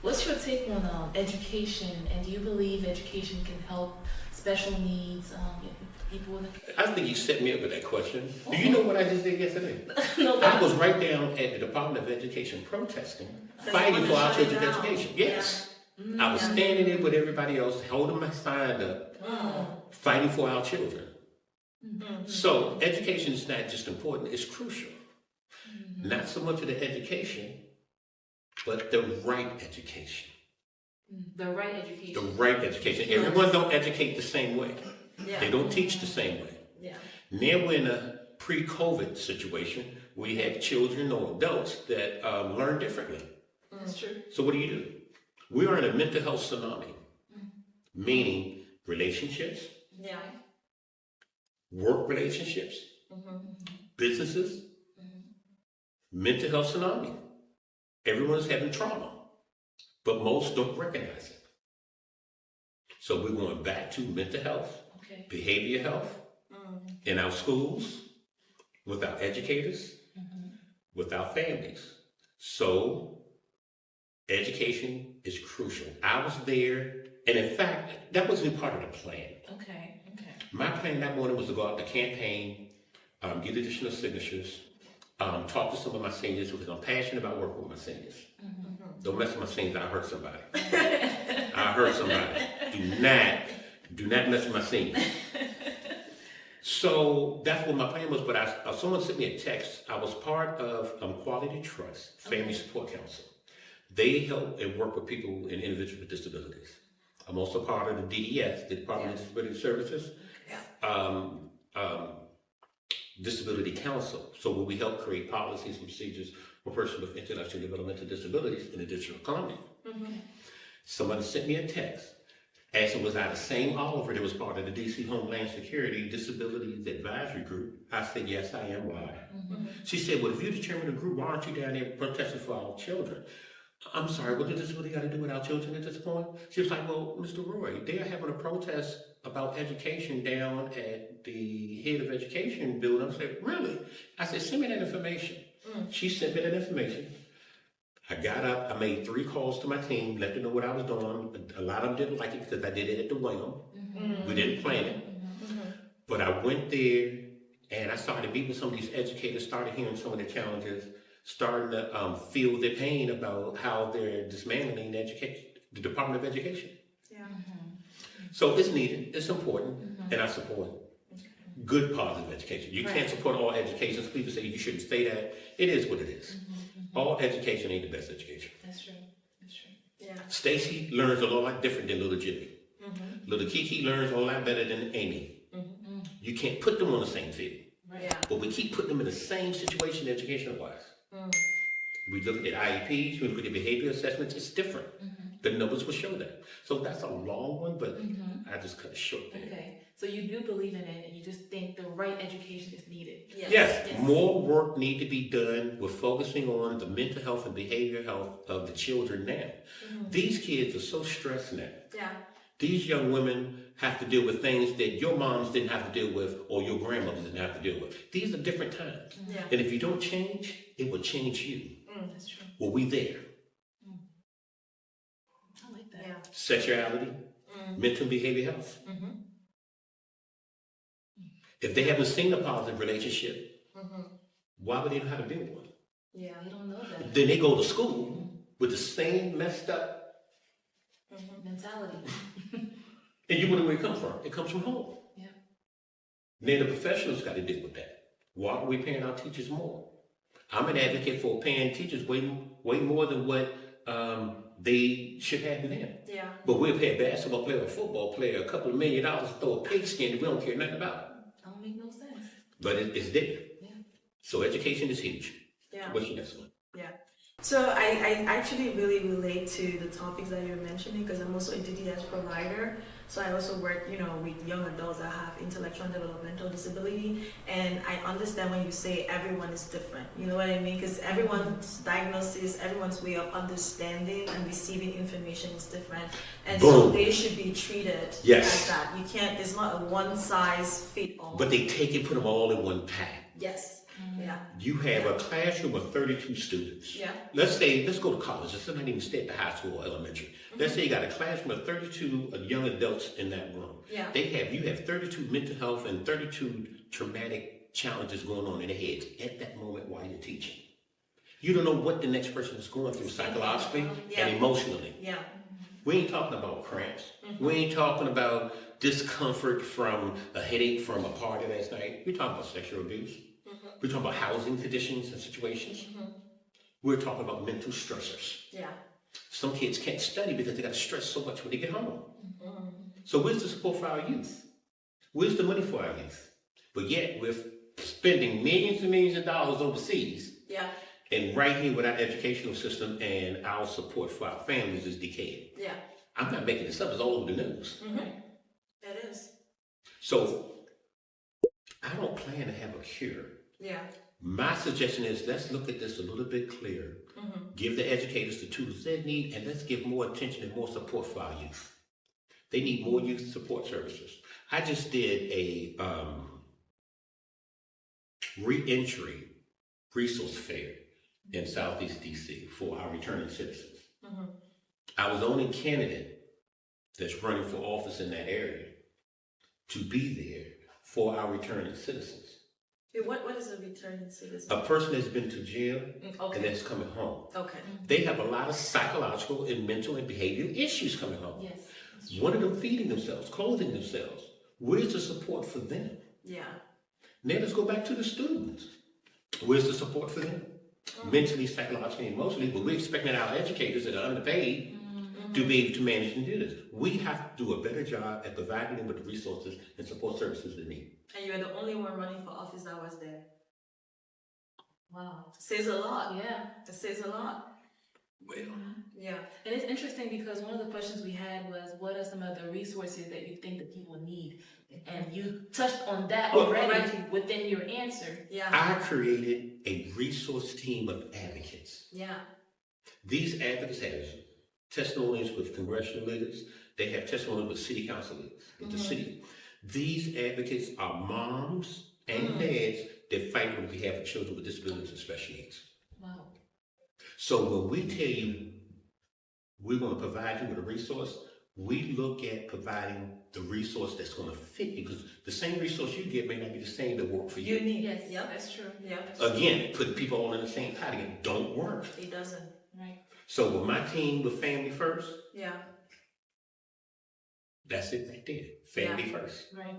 What's your take on education, and do you believe education can help special needs people in the... I think you set me up with that question. Do you know what I just did yesterday? No, I was right down at the Department of Education protesting, fighting for our children's education. Yes. I was standing there with everybody else, holding my sign up, fighting for our children. So education is not just important, it's crucial. Not so much of the education, but the right education. The right education. The right education. Everyone don't educate the same way. Yeah. They don't teach the same way. Yeah. Now we're in a pre-COVID situation. We have children or adults that learn differently. That's true. So what do? We are in a mental health tsunami, meaning relationships, Yeah. work relationships, businesses, mental health tsunami. Everyone's having trauma, but most don't recognize it. So we're going back to mental health, behavior health, in our schools, with our educators, with our families. So education is crucial. I was there, and in fact, that wasn't part of the plan. Okay. My plan that morning was to go out to campaign, get additional signatures, talk to some of my seniors because I'm passionate about working with my seniors. Don't mess with my seniors, I hurt somebody. Do not mess with my seniors. So that's what my plan was, but someone sent me a text. I was part of Quality Trust, Family Support Council. They help and work with people and individuals with disabilities. I'm also part of the DES, the Department of Disability Services, Disability Council. So where we help create policies and procedures for persons with intellectual and developmental disabilities in the digital economy. Somebody sent me a text asking was I the same Oliver that was part of the DC Homeland Security Disabilities Advisory Group. I said, yes, I am. Why? She said, well, if you're the chairman of the group, why aren't you down there protesting for our children? I'm sorry, what does disability got to do with our children at this point? She was like, well, Mr. Roy, they're having a protest about education down at the head of education building. I said, really? I said, send me that information. She sent me that information. I got up, I made 3 calls to my team, let them know what I was doing. A lot of them didn't like it because I did it at the whim. We didn't plan it. But I went there and I started meeting with some of these educators, started hearing some of their challenges, starting to feel their pain about how they're dismantling the Department of Education. So it's needed, it's important, and I support good positive education. You can't support all education. People say you shouldn't say that. It is what it is. All education ain't the best education. That's true. Yeah. Stacy learns a lot different than little Jimmy. Little Kiki learns a lot better than Amy. You can't put them on the same field. Yeah. But we keep putting them in the same situation educational-wise. We look at IEPs, we look at the behavior assessments, it's different. The numbers will show that. So that's a long one, but I just cut it short there. Okay. So you do believe in it, and you just think the right education is needed. Yes, more work need to be done with focusing on the mental health and behavioral health of the children now. These kids are so stressed now. Yeah. These young women have to deal with things that your moms didn't have to deal with or your grandmothers didn't have to deal with. These are different times. Yeah. And if you don't change, it will change you. That's true. Well, we there. I like that. Yeah. Sexuality, mental and behavioral health. If they haven't seen a positive relationship, why would they know how to build one? Yeah. You don't know that Then they go to school with the same messed up, mentality. and you wonder where it comes from. It comes from home. Yeah. Then the professionals got to deal with that. Why are we paying our teachers more? I'm an advocate for paying teachers way more than what they should have now. Yeah. But we'll pay a basketball player, a football player, $2 million to throw a pigskin that we don't care nothing about. Don't make no sense. But it's there. Yeah. So education is huge. Yeah. What's your next one? Yeah. So I actually really relate to the topics that you're mentioning because I'm also a DDS provider. So I also work, with young adults that have intellectual and developmental disability. And I understand when you say everyone is different. You know what I mean? Because everyone's diagnosis, everyone's way of understanding and receiving information is different. And so they should be treated as that. You can't, it's not a one size fit all. But they take it, put them all in one pack. Yes. Yeah. You have a classroom of 32 students. Yeah. Let's go to college. Let's not even stay at the high school or elementary. Let's say you got a classroom of 32 young adults in that room. Yeah. You have 32 mental health and 32 traumatic challenges going on in their heads at that moment while you're teaching. You don't know what the next person is going through psychologically and emotionally. Yeah. We ain't talking about cramps. We ain't talking about discomfort from a headache from a party last night. We're talking about sexual abuse. We're talking about housing conditions and situations. We're talking about mental stressors. Yeah. Some kids can't study because they got to stress so much when they get home. So where's the support for our youth? Where's the money for our youth? But yet we're spending millions and millions of dollars overseas. Yeah. And right here with our educational system and our support for our families is decaying. Yeah. I'm not making this up, it's all over the news. It is. So I don't plan to have a cure. Yeah. My suggestion is let's look at this a little bit clearer. Give the educators the tools they need, and let's give more attention and more support for our youth. They need more youth support services. I just did a re-entry resource fair in Southeast DC for our returning citizens. I was the only candidate that's running for office in that area to be there for our returning citizens. What is a returning citizen? A person that's been to jail Okay. and that's coming home. Okay. They have a lot of psychological and mental and behavioral issues coming home. Yes. One of them feeding themselves, clothing themselves. Where's the support for them? Yeah. Now let's go back to the students. Where's the support for them? Mentally, psychologically, emotionally, but we're expecting our educators that are underpaid to be able to manage and do this. We have to do a better job at providing them with the resources and support services they need. And you're the only one running for office that was there. Wow. Says a lot. Yeah. It says a lot. Well, Yeah. And it's interesting because one of the questions we had was, what are some of the resources that you think that people need? And you touched on that already within your answer. Yeah. I created a resource team of advocates. Yeah. These advocates have testimonies with congressional leaders. They have testimonies with city council leaders, with the city. These advocates are moms and dads that fight on behalf of children with disabilities and special needs. Wow. So when we tell you we're going to provide you with a resource, we look at providing the resource that's going to fit you, because the same resource you get may not be the same that work for you. Yes. Yep. That's true. Yeah. Again, putting people all in the same pot again don't work. It doesn't. Right. So with my team, with Family First, Yeah. that's it right there. Family first. Right.